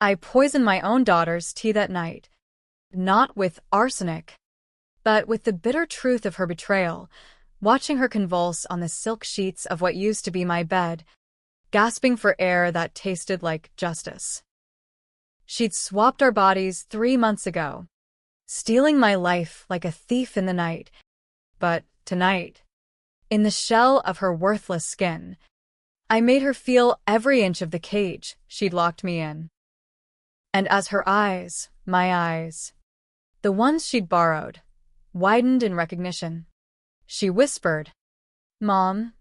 I poisoned my own daughter's tea that night, not with arsenic, but with the bitter truth of her betrayal, watching her convulse on the silk sheets of what used to be my bed, gasping for air that tasted like justice. She'd swapped our bodies 3 months ago, stealing my life like a thief in the night. But tonight, in the shell of her worthless skin, I made her feel every inch of the cage she'd locked me in. And as her eyes, my eyes, the ones she'd borrowed, widened in recognition, she whispered, "Mom,"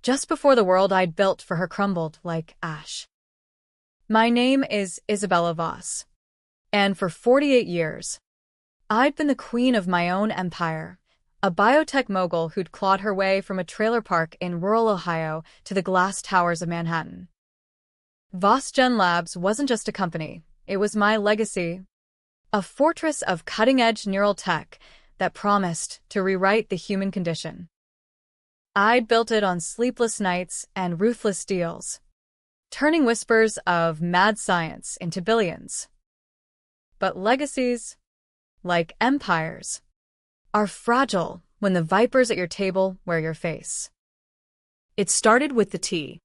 just before the world I'd built for her crumbled like ash. My name is Isabella Voss, and for 48 years, I'd been the queen of my own empire, a biotech mogul who'd clawed her way from a trailer park in rural Ohio to the glass towers of Manhattan. Voss Gen Labs wasn't just a company, it was my legacy, a fortress of cutting-edge neural tech that promised to rewrite the human condition. I'd built it on sleepless nights and ruthless deals, turning whispers of mad science into billions. But legacies, like empires, are fragile when the vipers at your table wear your face. It started with the tea.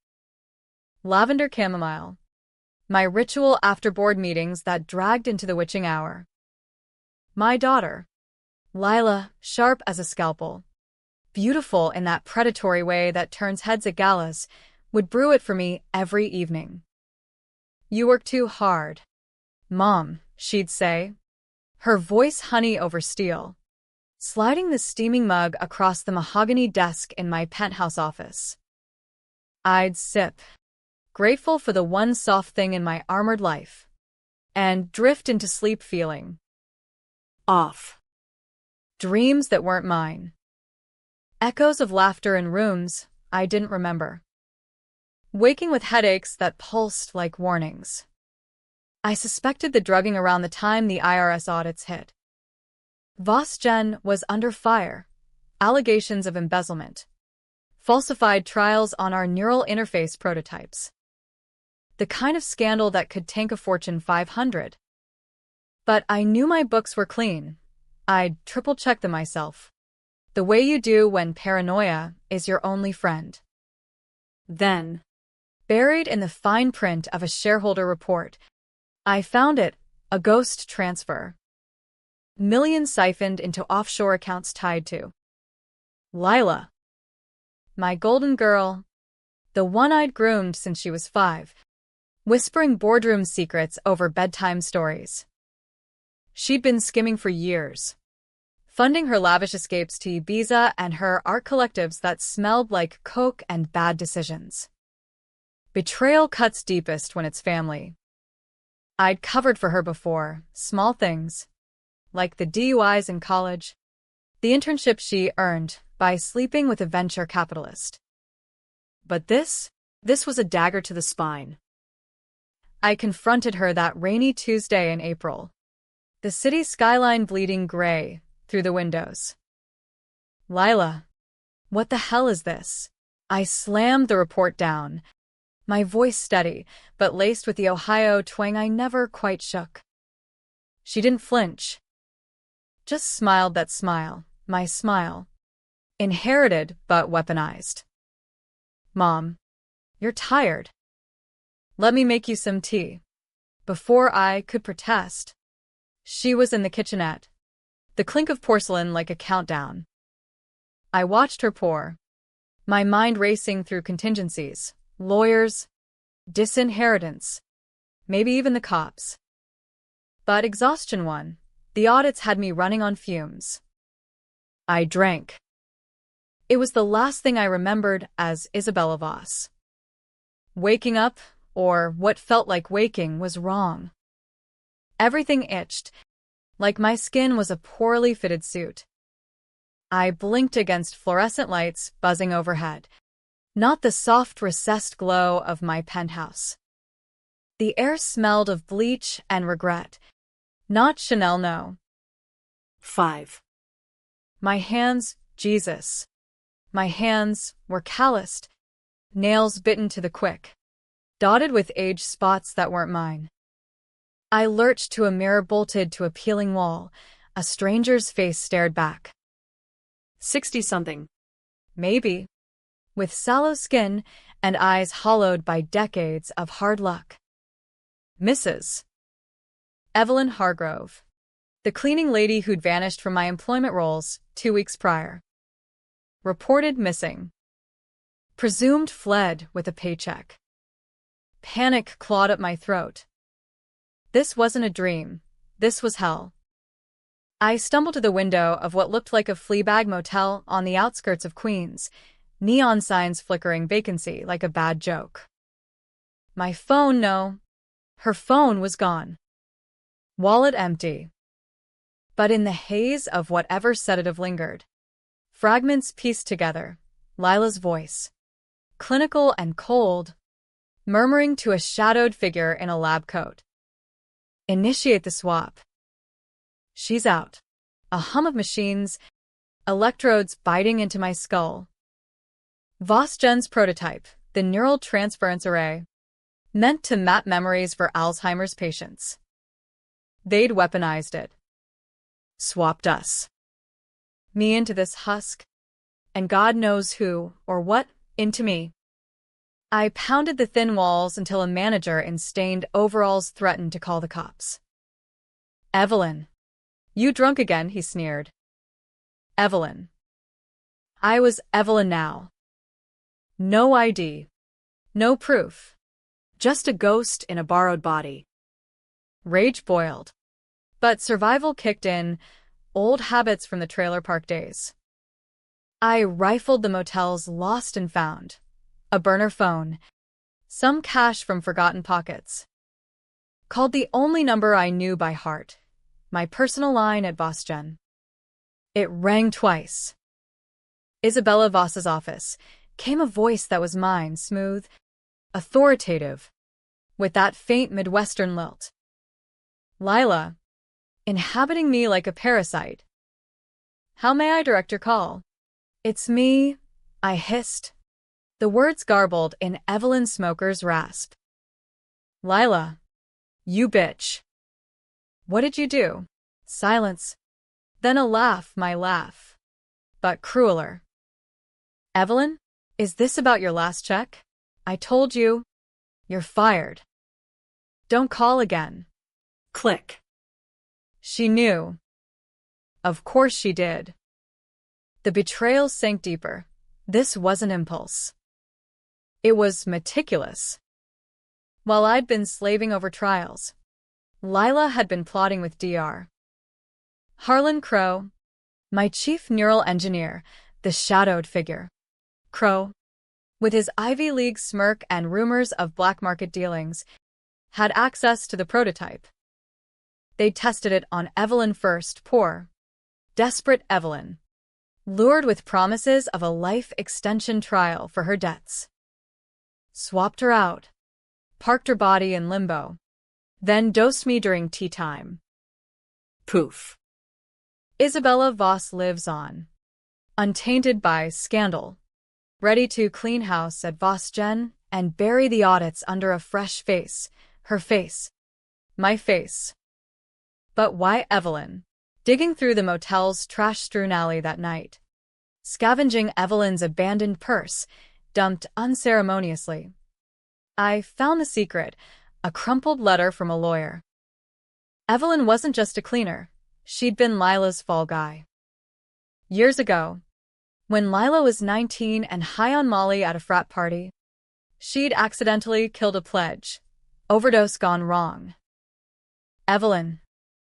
Lavender chamomile, my ritual after board meetings that dragged into the witching hour. My daughter, Lila, sharp as a scalpel, beautiful in that predatory way that turns heads at galas, would brew it for me every evening. "You work too hard, Mom," she'd say, her voice honey over steel, sliding the steaming mug across the mahogany desk in my penthouse office. I'd sip, grateful for the one soft thing in my armored life, and drift into sleep feeling off. Dreams that weren't mine. Echoes of laughter in rooms I didn't remember. Waking with headaches that pulsed like warnings. I suspected the drugging around the time the IRS audits hit. Voss Gen was under fire. Allegations of embezzlement. Falsified trials on our neural interface prototypes. The kind of scandal that could tank a Fortune 500. But I knew my books were clean. I'd triple-check them myself. The way you do when paranoia is your only friend. Then, buried in the fine print of a shareholder report, I found it, a ghost transfer. Millions siphoned into offshore accounts tied to Lila. My golden girl, the one I'd groomed since she was 5, whispering boardroom secrets over bedtime stories. She'd been skimming for years, funding her lavish escapes to Ibiza and her art collectives that smelled like coke and bad decisions. Betrayal cuts deepest when it's family. I'd covered for her before, small things, like the DUIs in college, the internship she earned by sleeping with a venture capitalist. But this was a dagger to the spine. I confronted her that rainy Tuesday in April, the city skyline bleeding gray through the windows. "Lila, what the hell is this?" I slammed the report down, my voice steady, but laced with the Ohio twang I never quite shook. She didn't flinch. Just smiled that smile, my smile. Inherited but weaponized. "Mom, you're tired. Let me make you some tea." Before I could protest, she was in the kitchenette, the clink of porcelain like a countdown. I watched her pour, my mind racing through contingencies, lawyers, disinheritance, maybe even the cops. But exhaustion won. The audits had me running on fumes. I drank. It was the last thing I remembered as Isabella Voss. Waking up, or what felt like waking, was wrong. Everything itched, like my skin was a poorly fitted suit. I blinked against fluorescent lights buzzing overhead, not the soft recessed glow of my penthouse. The air smelled of bleach and regret, not Chanel, no. 5. My hands, Jesus. My hands were calloused, nails bitten to the quick, dotted with age spots that weren't mine. I lurched to a mirror bolted to a peeling wall. A stranger's face stared back. 60-something. Maybe. With sallow skin and eyes hollowed by decades of hard luck. Mrs. Evelyn Hargrove. The cleaning lady who'd vanished from my employment rolls 2 weeks prior. Reported missing. Presumed fled with a paycheck. Panic clawed up my throat. This wasn't a dream. This was hell. I stumbled to the window of what looked like a Fleabag motel on the outskirts of Queens, neon signs flickering vacancy like a bad joke. My phone, no. Her phone was gone. Wallet empty. But in the haze of whatever sedative lingered, fragments pieced together, Lila's voice, clinical and cold, murmuring to a shadowed figure in a lab coat. Initiate the swap. She's out. A hum of machines, electrodes biting into my skull. Vosgen's prototype, the neural transference array, meant to map memories for Alzheimer's patients. They'd weaponized it. Swapped us. Me into this husk, and God knows who, or what, into me. I pounded the thin walls until a manager in stained overalls threatened to call the cops. Evelyn. You drunk again, he sneered. Evelyn. I was Evelyn now. No ID. No proof. Just a ghost in a borrowed body. Rage boiled. But survival kicked in, old habits from the trailer park days. I rifled the motel's lost and found. A burner phone. Some cash from forgotten pockets. Called the only number I knew by heart. My personal line at Vosgen. It rang twice. Isabella Voss's office. Came a voice that was mine, smooth, authoritative, with that faint Midwestern lilt. Lila. Inhabiting me like a parasite. How may I direct your call? It's me, I hissed. The words garbled in Evelyn Smoker's rasp. Lila. You bitch. What did you do? Silence. Then a laugh, my laugh. But crueler. Evelyn, is this about your last check? I told you. You're fired. Don't call again. Click. She knew. Of course she did. The betrayal sank deeper. This wasn't impulse. It was meticulous. While I'd been slaving over trials, Lila had been plotting with Dr. Harlan Crow, my chief neural engineer, the shadowed figure. Crow, with his Ivy League smirk and rumors of black market dealings, had access to the prototype. They tested it on Evelyn first, poor, desperate Evelyn, lured with promises of a life extension trial for her debts. Swapped her out, parked her body in limbo, then dosed me during tea time. Poof. Isabella Voss lives on, untainted by scandal, ready to clean house at Vosgen and bury the audits under a fresh face, her face, my face. But why Evelyn? Digging through the motel's trash-strewn alley that night, scavenging Evelyn's abandoned purse, dumped unceremoniously, I found the secret, a crumpled letter from a lawyer. Evelyn wasn't just a cleaner, she'd been Lila's fall guy. Years ago, when Lila was 19 and high on Molly at a frat party, she'd accidentally killed a pledge, overdose gone wrong. Evelyn,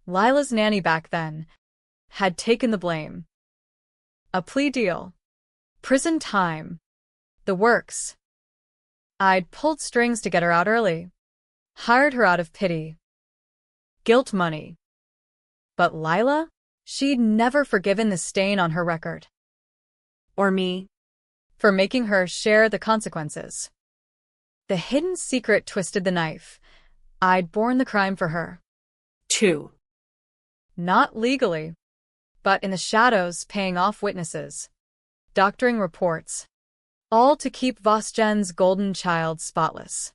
Lila's nanny back then, had taken the blame. A plea deal. Prison time. The works. I'd pulled strings to get her out early. Hired her out of pity. Guilt money. But Lila? She'd never forgiven the stain on her record. Or me. For making her share the consequences. The hidden secret twisted the knife. I'd borne the crime for her. 2. Not legally, but in the shadows paying off witnesses, doctoring reports, all to keep Vosgen's golden child spotless.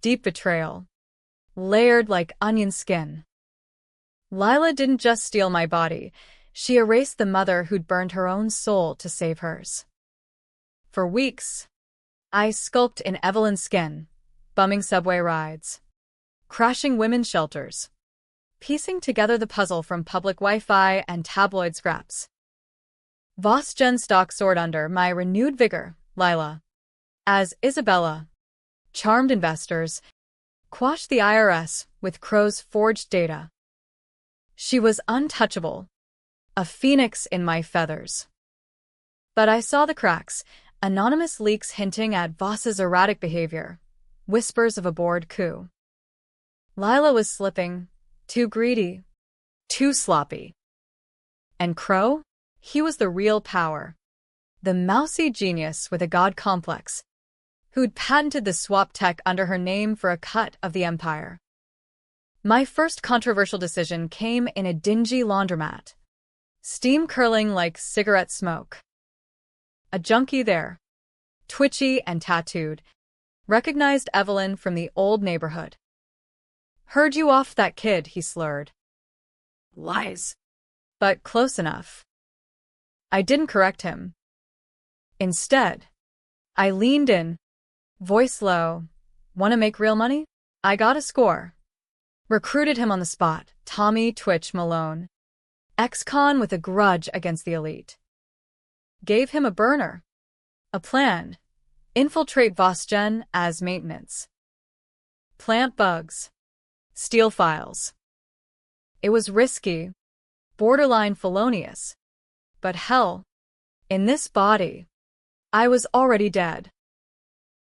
Deep betrayal. layered like onion skin. Lila didn't just steal my body, she erased the mother who'd burned her own soul to save hers. For weeks, I skulked in Evelyn's skin, bumming subway rides, crashing women's shelters, piecing together the puzzle from public Wi-Fi and tabloid scraps. Vosgen stock soared under my renewed vigor, Lila. As Isabella charmed investors, quashed the IRS with Crow's forged data. She was untouchable, a phoenix in my feathers. But I saw the cracks, anonymous leaks hinting at Voss's erratic behavior, whispers of a bored coup. Lila was slipping, too greedy, too sloppy. And Crow? He was the real power. The mousy genius with a god complex, who'd patented the swap tech under her name for a cut of the empire. My first controversial decision came in a dingy laundromat, steam curling like cigarette smoke. A junkie there, twitchy and tattooed, recognized Evelyn from the old neighborhood. "Heard you off that kid," he slurred. Lies. But close enough. I didn't correct him. Instead, I leaned in, voice low. "Wanna make real money? I got a score." Recruited him on the spot, Tommy Twitch Malone, ex-con with a grudge against the elite. Gave him a burner, a plan: infiltrate Vosgen as maintenance, plant bugs, steal files. It was risky, borderline felonious, but hell, in this body, I was already dead.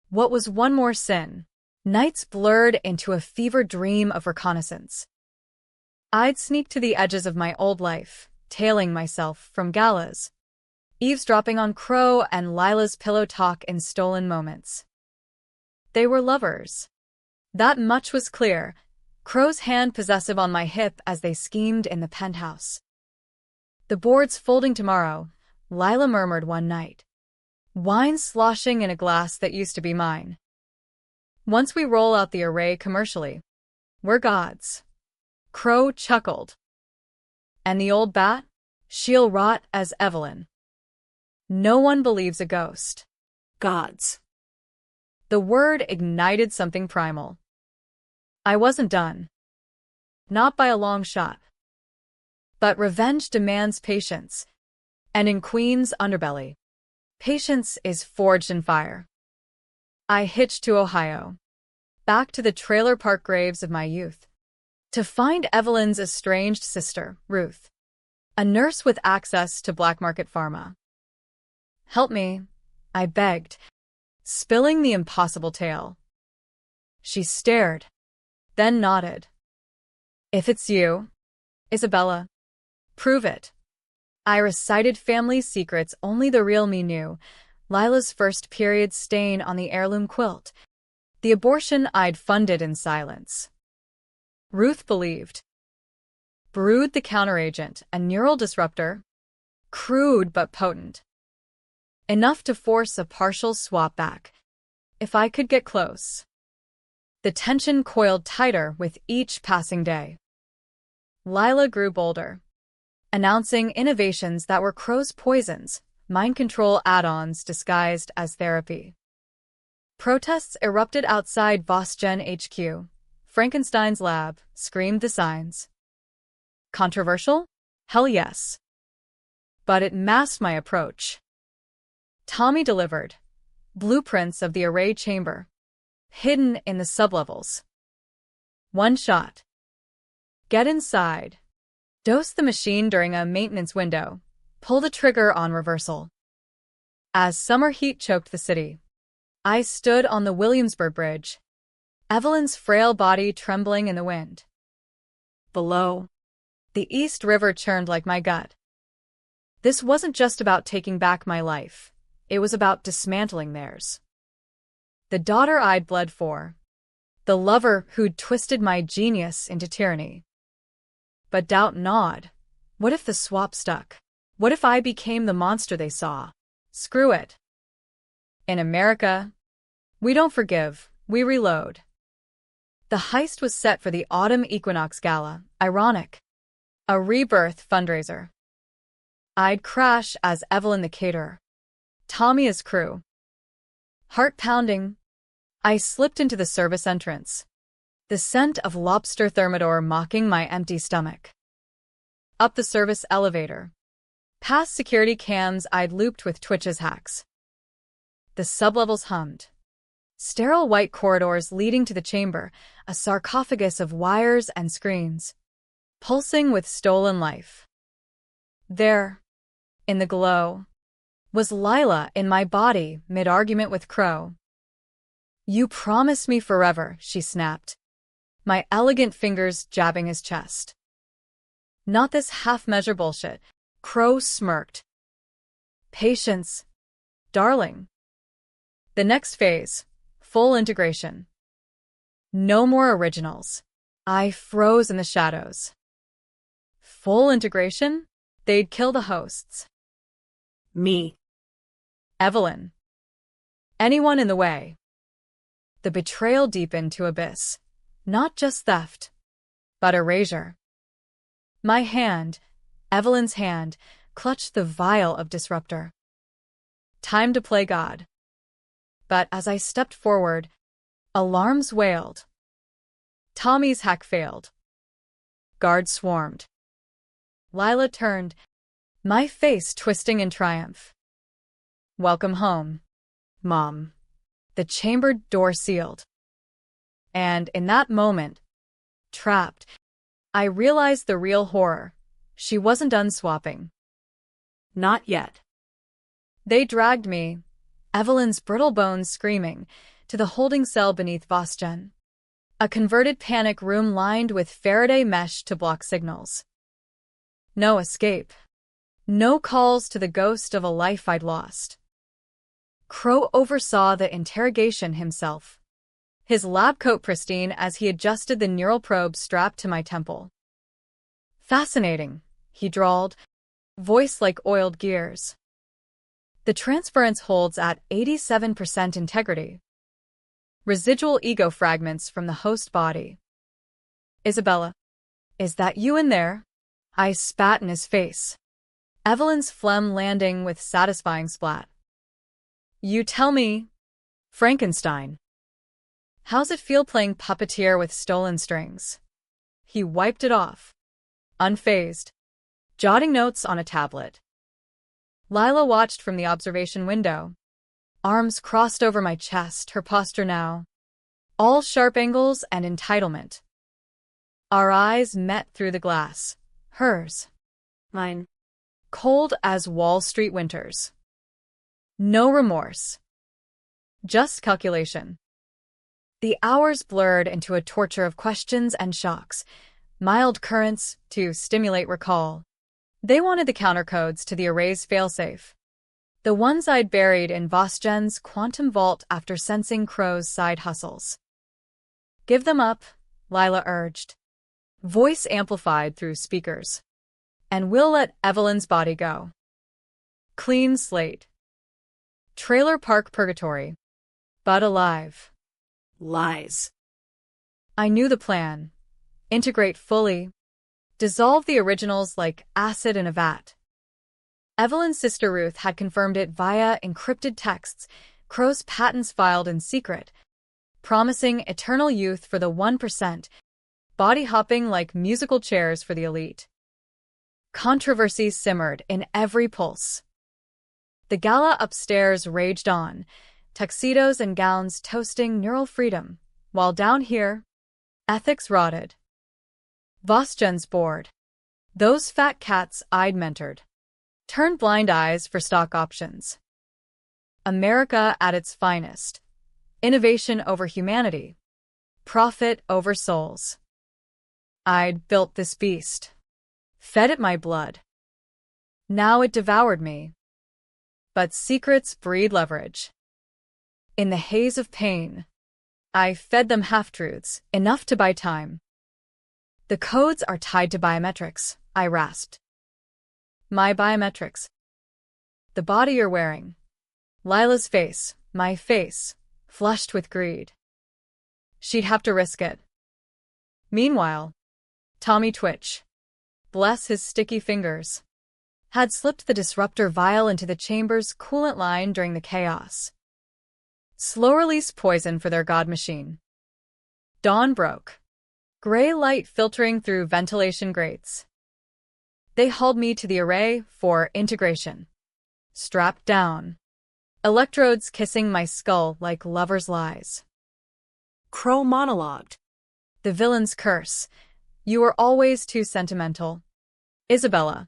What was one more sin? Nights blurred into a fevered dream of reconnaissance. I'd sneak to the edges of my old life, tailing myself from galas, eavesdropping on Crow and Lila's pillow talk in stolen moments. They were lovers. That much was clear, Crow's hand possessive on my hip as they schemed in the penthouse. "The board's folding tomorrow," Lila murmured one night. "Wine sloshing in a glass that used to be mine. Once we roll out the array commercially, we're gods." Crow chuckled. "And the old bat? She'll rot as Evelyn. No one believes a ghost." Gods. The word ignited something primal. I wasn't done. Not by a long shot. But revenge demands patience. And in Queen's underbelly, patience is forged in fire. I hitched to Ohio, back to the trailer park graves of my youth, to find Evelyn's estranged sister, Ruth, a nurse with access to black market pharma. "Help me," I begged, spilling the impossible tale. She stared, then nodded. "If it's you, Isabella, prove it." I recited family secrets only the real me knew, Lila's first period stain on the heirloom quilt, the abortion I'd funded in silence. Ruth believed. Brood the counteragent, a neural disruptor, crude but potent. Enough to force a partial swap back, if I could get close. The tension coiled tighter with each passing day. Lila grew bolder, announcing innovations that were Crow's poisons, mind control add-ons disguised as therapy. Protests erupted outside Vosgen HQ. Frankenstein's lab, screamed the signs. Controversial? Hell yes. But it masked my approach. Tommy delivered blueprints of the array chamber, hidden in the sublevels. One shot. Get inside. Dose the machine during a maintenance window. Pull the trigger on reversal. As summer heat choked the city, I stood on the Williamsburg Bridge, Evelyn's frail body trembling in the wind. Below, the East River churned like my gut. This wasn't just about taking back my life. It was about dismantling theirs. The daughter I'd bled for. The lover who'd twisted my genius into tyranny. But doubt gnawed. What if the swap stuck? What if I became the monster they saw? Screw it. In America, we don't forgive, we reload. The heist was set for the Autumn Equinox Gala. Ironic. A rebirth fundraiser. I'd crash as Evelyn the caterer. Tommy as crew. Heart pounding, I slipped into the service entrance, the scent of lobster thermidor mocking my empty stomach. Up the service elevator, past security cams I'd looped with Twitch's hacks. The sublevels hummed. Sterile white corridors leading to the chamber, a sarcophagus of wires and screens, pulsing with stolen life. There, in the glow, was Lila in my body mid-argument with Crow. "You promised me forever," she snapped, my elegant fingers jabbing his chest. "Not this half-measure bullshit," Crow smirked. "Patience, darling. The next phase, full integration. No more originals." I froze in the shadows. Full integration? They'd kill the hosts. Me. Evelyn. Anyone in the way. The betrayal deepened to abyss. Not just theft, but erasure. My hand, Evelyn's hand, clutched the vial of disruptor. Time to play God. But as I stepped forward, alarms wailed. Tommy's hack failed. Guards swarmed. Lila turned, my face twisting in triumph. "Welcome home, Mom." The chamber door sealed. And in that moment, trapped, I realized the real horror. She wasn't done swapping. Not yet. They dragged me, Evelyn's brittle bones screaming, to the holding cell beneath Vosgen. A converted panic room lined with Faraday mesh to block signals. No escape. No calls to the ghost of a life I'd lost. Crow oversaw the interrogation himself, his lab coat pristine as he adjusted the neural probe strapped to my temple. "Fascinating," he drawled, voice like oiled gears. "The transference holds at 87% integrity. Residual ego fragments from the host body." "Isabella, is that you in there?" I spat in his face, Evelyn's phlegm landing with satisfying splat. "You tell me, Frankenstein. How's it feel playing puppeteer with stolen strings?" He wiped it off, unfazed, jotting notes on a tablet. Lila watched from the observation window, arms crossed over my chest, her posture now, all sharp angles and entitlement. Our eyes met through the glass, hers, Mine. cold as Wall Street winters. No remorse. Just calculation. The hours blurred into a torture of questions and shocks, mild currents to stimulate recall. They wanted the countercodes to the array's failsafe, the ones I'd buried in Vosgen's quantum vault after sensing Crow's side hustles. "Give them up," Lila urged, voice amplified through speakers, "and we'll let Evelyn's body go. Clean slate. Trailer park purgatory. But alive." Lies. I knew the plan. Integrate fully. Dissolve the originals like acid in a vat. Evelyn's sister Ruth had confirmed it via encrypted texts, Crow's patents filed in secret, promising eternal youth for the 1%, body hopping like musical chairs for the elite. Controversy simmered in every pulse. The gala upstairs raged on, tuxedos and gowns toasting neural freedom, while down here, ethics rotted. Vosgen's board. Those fat cats I'd mentored turned blind eyes for stock options. America at its finest. Innovation over humanity. Profit over souls. I'd built this beast. Fed it my blood. Now it devoured me. But secrets breed leverage. In the haze of pain, I fed them half-truths, enough to buy time. "The codes are tied to biometrics," I rasped. "My biometrics." "The body you're wearing." Lila's face, my face, flushed with greed. "She'd have to risk it," Meanwhile, Tommy Twitch, bless his sticky fingers, had slipped the disruptor vial into the chamber's coolant line during the chaos. Slow-release poison for their god machine. Dawn broke. Gray light filtering through ventilation grates. They hauled me to the array for integration. Strapped down. Electrodes kissing my skull like lovers' lies. Crow monologued. The villain's curse. You were always too sentimental. Isabella.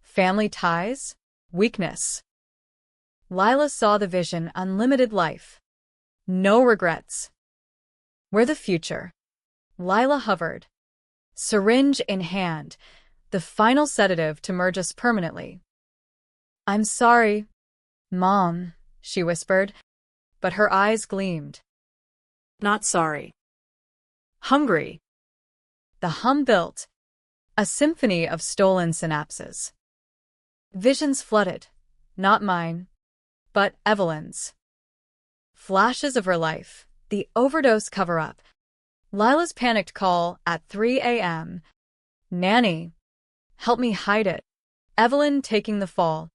Family ties? Weakness. Lila saw the vision, unlimited life. No regrets. We're the future. Lila hovered. Syringe in hand, the final sedative to merge us permanently. I'm sorry, Mom, she whispered, but her eyes gleamed. Not sorry. Hungry. The hum built, a symphony of stolen synapses. Visions flooded, not mine, but Evelyn's. Flashes of her life, the overdose cover-up, Lila's panicked call at 3 a.m. Nanny, help me hide it. Evelyn taking the fall,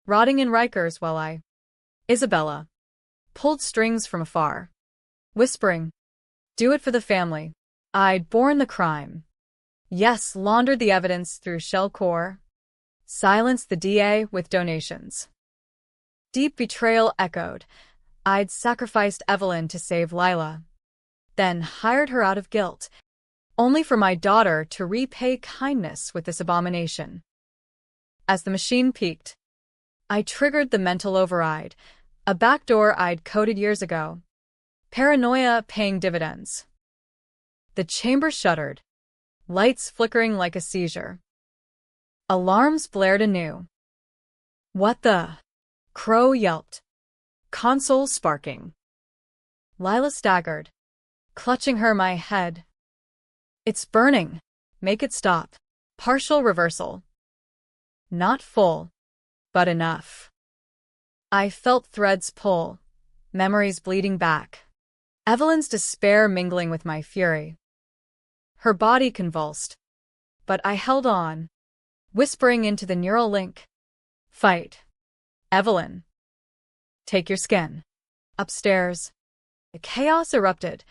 rotting in Rikers while I, Isabella, pulled strings from afar, whispering, do it for the family. I'd borne the crime. Yes, laundered the evidence through shell core, silenced the DA with donations. Deep betrayal echoed. I'd sacrificed Evelyn to save Lila, then hired her out of guilt, only for my daughter to repay kindness with this abomination. As the machine peaked, I triggered the mental override, a backdoor I'd coded years ago. Paranoia paying dividends. The chamber shuddered, lights flickering like a seizure. Alarms blared anew. What the? Crow yelped, console sparking. Lila staggered, clutching my head. It's burning. Make it stop. Partial reversal. Not full, but enough. I felt threads pull, memories bleeding back. Evelyn's despair mingling with my fury. Her body convulsed, but I held on, whispering into the neural link. Fight. Evelyn. Take your skin. Upstairs. The chaos erupted,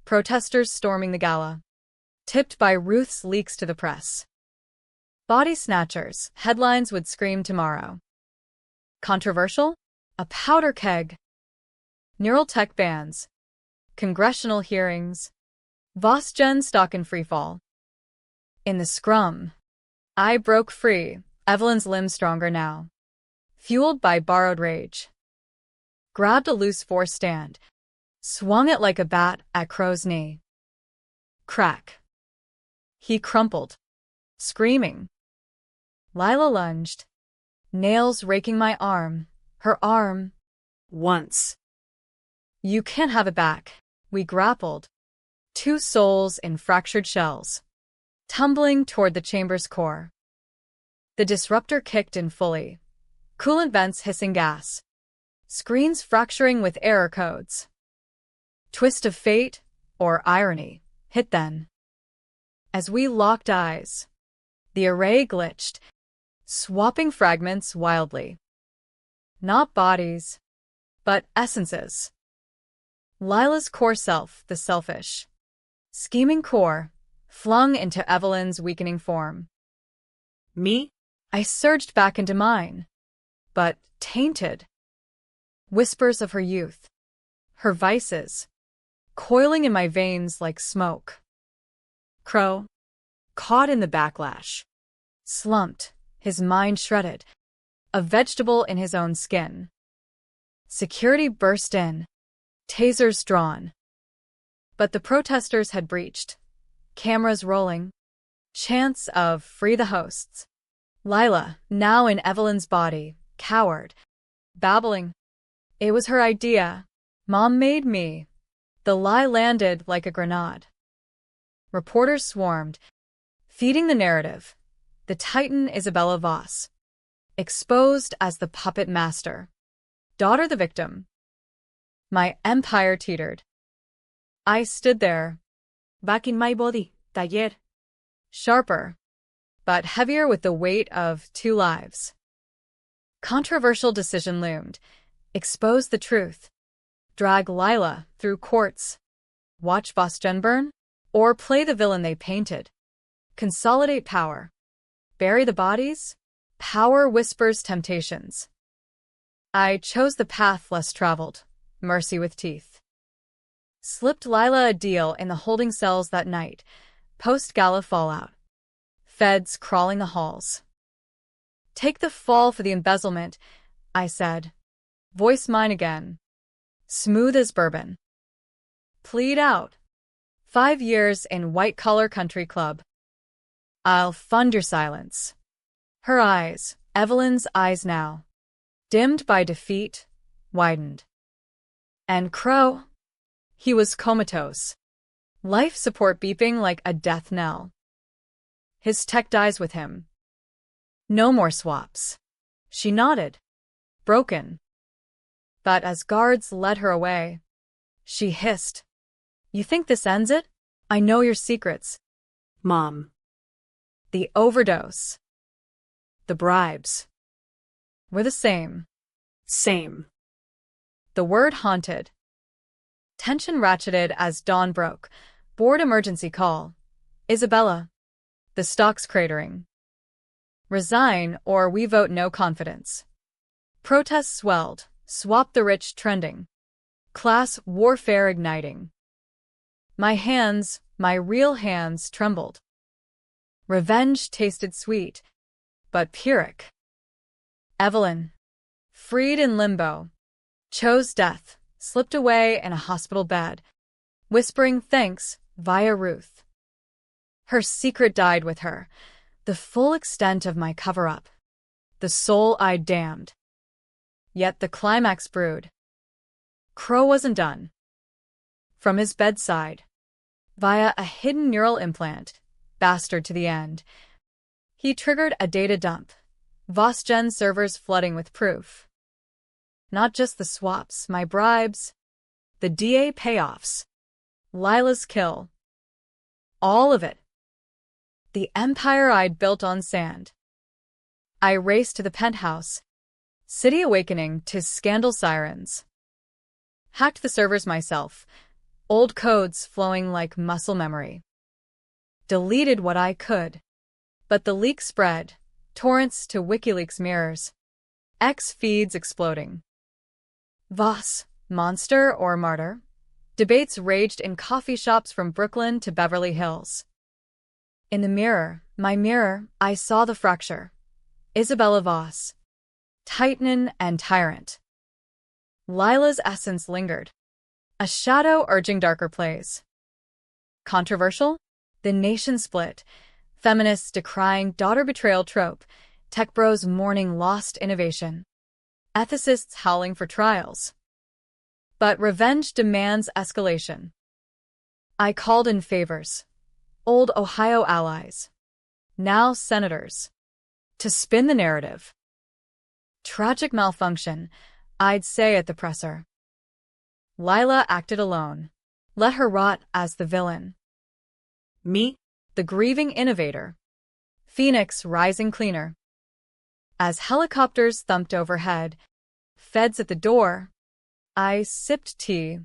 protesters storming the gala, tipped by Ruth's leaks to the press. Body snatchers, headlines would scream tomorrow. Controversial? A powder keg. Neural tech bans. Congressional hearings. Vosgen stock in freefall. In the scrum, I broke free, Evelyn's limbs stronger now. Fueled by borrowed rage. Grabbed a loose force stand, swung it like a bat at Crow's knee. Crack. He crumpled, screaming. Lila lunged, nails raking my arm, her arm. Once. You can't have it back. We grappled. Two souls in fractured shells, tumbling toward the chamber's core. The disruptor kicked in fully, coolant vents hissing gas, screens fracturing with error codes. Twist of fate, or irony, hit then. As we locked eyes, the array glitched, swapping fragments wildly. Not bodies, but essences. Lila's core self, the selfish, scheming core, flung into Evelyn's weakening form. Me? I surged back into mine, but tainted. Whispers of her youth, her vices, coiling in my veins like smoke. Crow, caught in the backlash, slumped, his mind shredded, a vegetable in his own skin. Security burst in, tasers drawn. But the protesters had breached, cameras rolling, chants of free the hosts. Lila, now in Evelyn's body, cowered, babbling. It was her idea. Mom made me. The lie landed like a grenade. Reporters swarmed, feeding the narrative. The Titan Isabella Voss, exposed as the puppet master. Daughter the victim. My empire teetered. I stood there, Back in my body. Taller. Sharper, but heavier with the weight of 2 lives. Controversial decision loomed. Expose the truth. Drag Lila through courts. Watch Vosgen burn? Or play the villain they painted? Consolidate power. Bury the bodies? Power whispers temptations. I chose the path less traveled, mercy with teeth. Slipped Lila a deal in the holding cells that night, post-gala fallout. Feds crawling the halls. Take the fall for the embezzlement, I said. Voice mine again. Smooth as bourbon. Plead out. 5 years in white-collar country club. I'll fund your silence. Her eyes, Evelyn's eyes now, dimmed by defeat, widened. And Crow? He was comatose. Life support beeping like a death knell. His tech dies with him. No more swaps. She nodded. Broken. But as guards led her away, she hissed. You think this ends it? I know your secrets. Mom. The overdose. The bribes. Were the same. Same. The word haunted. Tension ratcheted as dawn broke. Board emergency call. Isabella. The stock's cratering. Resign or we vote no confidence. Protests swelled. Swap the rich trending. Class warfare igniting. My hands, my real hands, trembled. Revenge tasted sweet, but Pyrrhic. Evelyn, freed in limbo, chose death, slipped away in a hospital bed, whispering thanks via Ruth. Her secret died with her, the full extent of my cover-up, the soul I'd damned. Yet the climax brewed. Crow wasn't done. From his bedside, via a hidden neural implant, bastard to the end, he triggered a data dump, Vosgen servers flooding with proof. Not just the swaps, my bribes, the DA payoffs, Lila's kill. All of it. The empire I'd built on sand. I raced to the penthouse, city awakening to scandal sirens. Hacked the servers myself, old codes flowing like muscle memory. Deleted what I could. But the leak spread, torrents to WikiLeaks mirrors. X feeds exploding. Voss, monster or martyr? Debates raged in coffee shops from Brooklyn to Beverly Hills. In the mirror, my mirror, I saw the fracture. Isabella Voss. Titan and tyrant. Lila's essence lingered. A shadow urging darker plays. Controversial? The nation split. Feminists decrying daughter betrayal trope. Tech bros mourning lost innovation. Ethicists howling for trials. But revenge demands escalation. I called in favors. Old Ohio allies. Now senators. To spin the narrative. Tragic malfunction, I'd say at the presser. Lila acted alone. Let her rot as the villain. Me? The grieving innovator. Phoenix rising cleaner. As helicopters thumped overhead, feds at the door, I sipped tea,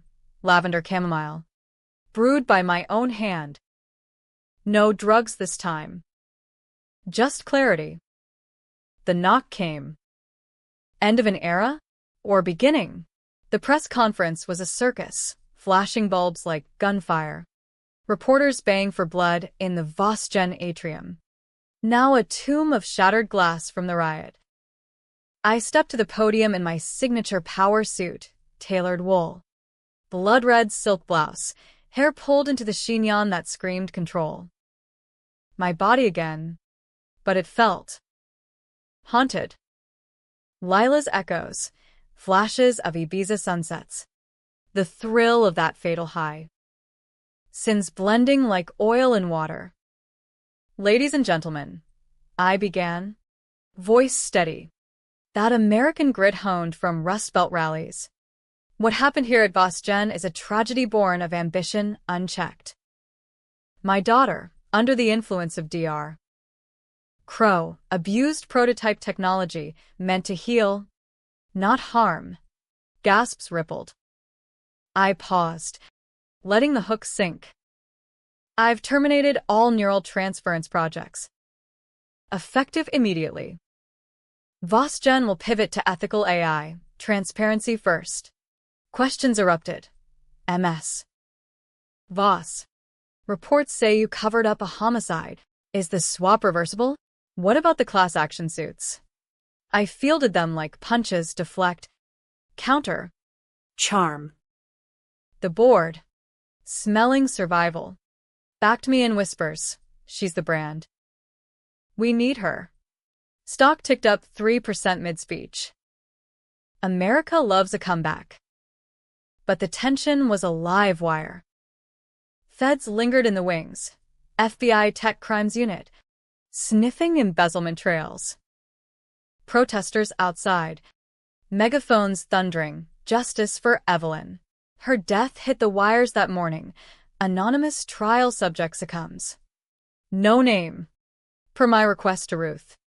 lavender chamomile, brewed by my own hand. No drugs this time. Just clarity. The knock came. End of an era? Or beginning? The press conference was a circus, flashing bulbs like gunfire. Reporters baying for blood in the Vosgen atrium. Now a tomb of shattered glass from the riot. I stepped to the podium in my signature power suit, tailored wool. Blood-red silk blouse, hair pulled into the chignon that screamed control. My body again, but it felt haunted. Lila's echoes, flashes of Ibiza sunsets. The thrill of that fatal high. Sins blending like oil and water. Ladies and gentlemen, I began, voice steady. That American grit honed from Rust Belt rallies. What happened here at Vosgen is a tragedy born of ambition unchecked. My daughter, under the influence of Dr. Crow, abused prototype technology meant to heal, not harm. Gasps rippled. I paused, letting the hook sink. I've terminated all neural transference projects. Effective immediately. VosGen will pivot to ethical AI, transparency first. Questions erupted. MS. Vos. Reports say you covered up a homicide. Is the swap reversible? What about the class action suits? I fielded them like punches deflect. Counter. Charm. The board, smelling survival, backed me in whispers. She's the brand. We need her. Stock ticked up 3% mid-speech. America loves a comeback. But the tension was a live wire. Feds lingered in the wings. FBI Tech Crimes Unit, sniffing embezzlement trails. Protesters outside. Megaphones thundering. Justice for Evelyn. Her death hit the wires that morning. Anonymous trial subject succumbs. No name. Per my request to Ruth.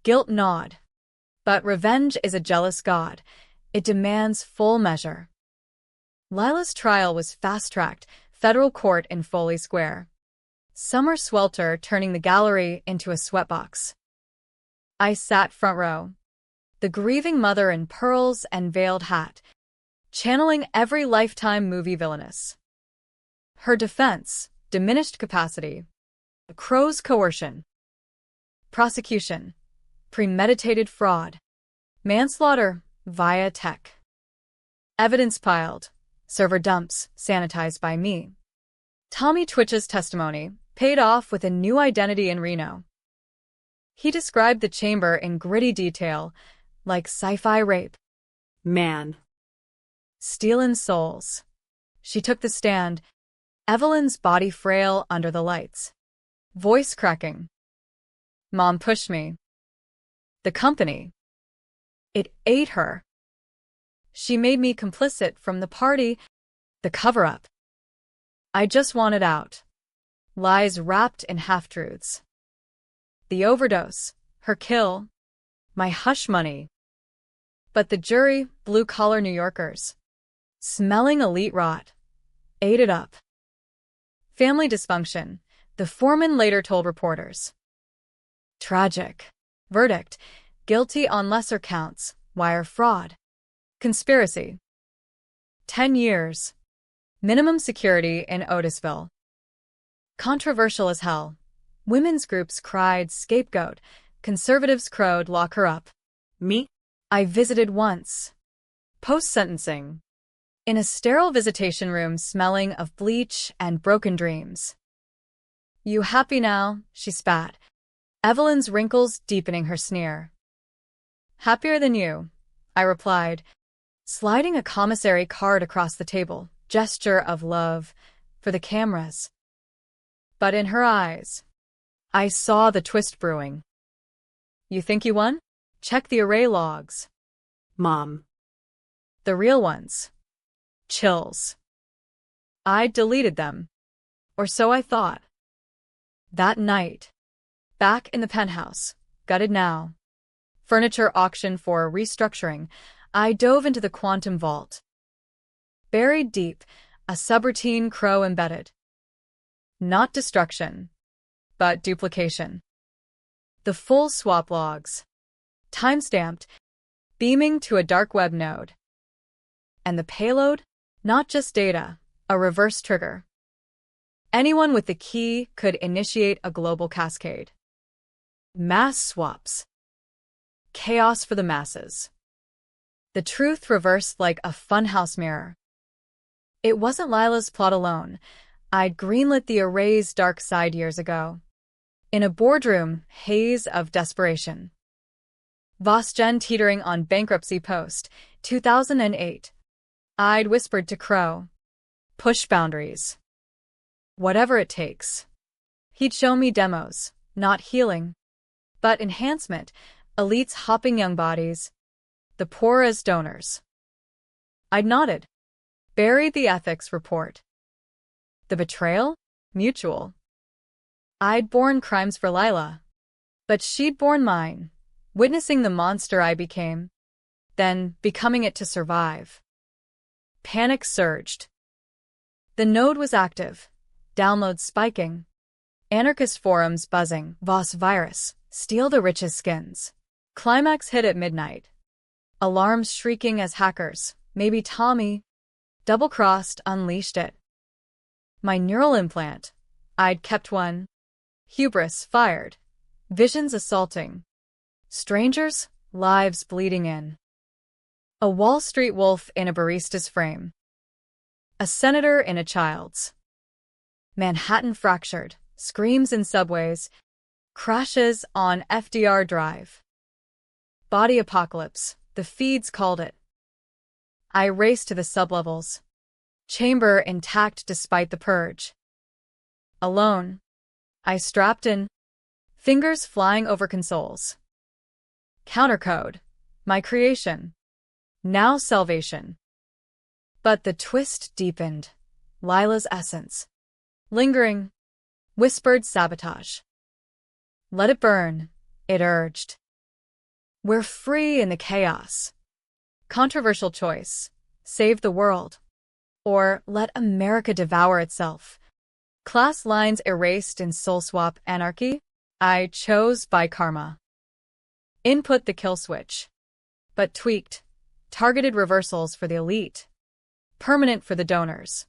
Guilt gnawed. But revenge is a jealous god. It demands full measure. Lila's trial was fast-tracked, federal court in Foley Square. Summer swelter turning the gallery into a sweatbox. I sat front row. The grieving mother in pearls and veiled hat, channeling every Lifetime movie villainess. Her defense, diminished capacity. Crow's coercion. Prosecution, premeditated fraud. Manslaughter, via tech. Evidence piled. Server dumps, sanitized by me. Tommy Twitch's testimony paid off with a new identity in Reno. He described the chamber in gritty detail, like sci-fi rape. Man. Stealin' souls. She took the stand, Evelyn's body frail under the lights. Voice cracking. Mom pushed me. The company. It ate her. She made me complicit from the party, the cover-up. I just wanted out. Lies wrapped in half-truths. The overdose, her kill, my hush money. But the jury, blue-collar New Yorkers, smelling elite rot, ate it up. Family dysfunction, the foreman later told reporters. Tragic. Verdict, guilty on lesser counts, wire fraud. Conspiracy. 10 years. Minimum security in Otisville. Controversial as hell. Women's groups cried scapegoat. Conservatives crowed lock her up. Me? I visited once. Post-sentencing. In a sterile visitation room smelling of bleach and broken dreams. You happy now? She spat. Evelyn's wrinkles deepening her sneer. Happier than you, I replied, sliding a commissary card across the table, gesture of love, for the cameras. But in her eyes, I saw the twist brewing. You think you won? Check the array logs. Mom. The real ones. Chills. I deleted them. Or so I thought. That night, back in the penthouse, gutted now. Furniture auction for restructuring, I dove into the quantum vault. Buried deep, a subroutine Crow embedded. Not destruction, but duplication. The full swap logs. Timestamped, beaming to a dark web node. And the payload? Not just data, a reverse trigger. Anyone with the key could initiate a global cascade. Mass swaps. Chaos for the masses. The truth reversed like a funhouse mirror. It wasn't Lila's plot alone. I'd greenlit the array's dark side years ago. In a boardroom haze of desperation. VosGen teetering on bankruptcy post, 2008. I'd whispered to Crow. Push boundaries. Whatever it takes. He'd show me demos, not healing, but enhancement, elites hopping young bodies, the poor as donors. I'd nodded. Buried the ethics report. The betrayal? mutual. I'd borne crimes for Lila, but she'd borne mine, witnessing the monster I became, then becoming it to survive. Panic surged. The node was active, downloads spiking, anarchist forums buzzing, Voss virus, steal the richest skins. Climax hit at midnight. Alarms shrieking as hackers, maybe Tommy, double-crossed, unleashed it. My neural implant, I'd kept one. Hubris fired, visions assaulting. Strangers, lives bleeding in. A Wall Street wolf in a barista's frame. A senator in a child's. Manhattan fractured, screams in subways, crashes on FDR Drive. Body apocalypse, the feeds called it. I raced to the sublevels. Chamber intact despite the purge. Alone. I strapped in, fingers flying over consoles. Countercode, my creation. Now salvation. But the twist deepened. Lila's essence. Lingering. Whispered sabotage. Let it burn, it urged. We're free in the chaos. Controversial choice. Save the world. Or let America devour itself. Class lines erased in soul swap anarchy. I chose by karma. Input the kill switch. But tweaked. Targeted reversals for the elite. Permanent for the donors.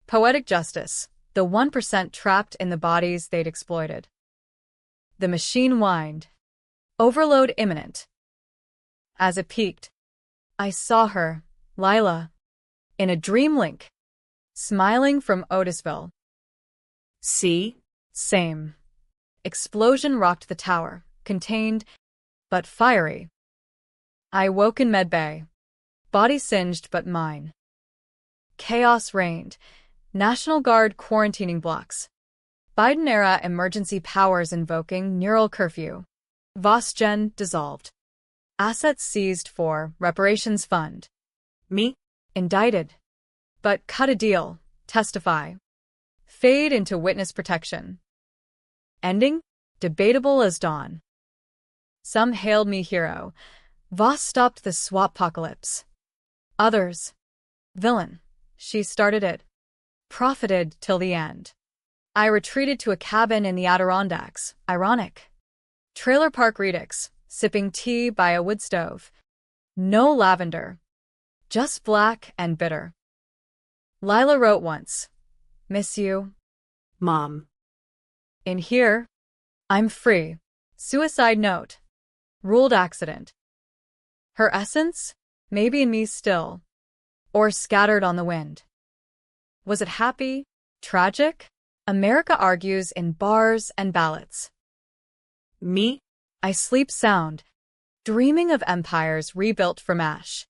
Poetic justice. The 1% trapped in the bodies they'd exploited. The machine whined. Overload imminent. As it peaked, I saw her, Lila, in a dream link, smiling from Otisville. See? Same. Explosion rocked the tower, contained, but fiery. I woke in medbay. Body singed but mine. Chaos reigned. National Guard quarantining blocks. Biden-era emergency powers invoking neural curfew. VOSGen dissolved. Assets seized for reparations fund. Me? Indicted. But cut a deal. Testify. Fade into witness protection. Ending? Debatable as dawn. Some hailed me hero. Voss stopped the swap-pocalypse. Others. Villain. She started it. Profited till the end. I retreated to a cabin in the Adirondacks. Ironic. Trailer park redux, sipping tea by a wood stove. No lavender. Just black and bitter. Lila wrote once. Miss you. Mom. In here. I'm free. Suicide note. Ruled accident. Her essence? Maybe in me still. Or scattered on the wind. Was it happy? Tragic? America argues in bars and ballots. Me? I sleep sound, dreaming of empires rebuilt from ash.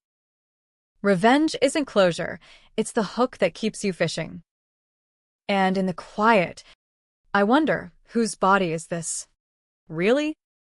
Revenge isn't closure, it's the hook that keeps you fishing. And in the quiet, I wonder, whose body is this? Really?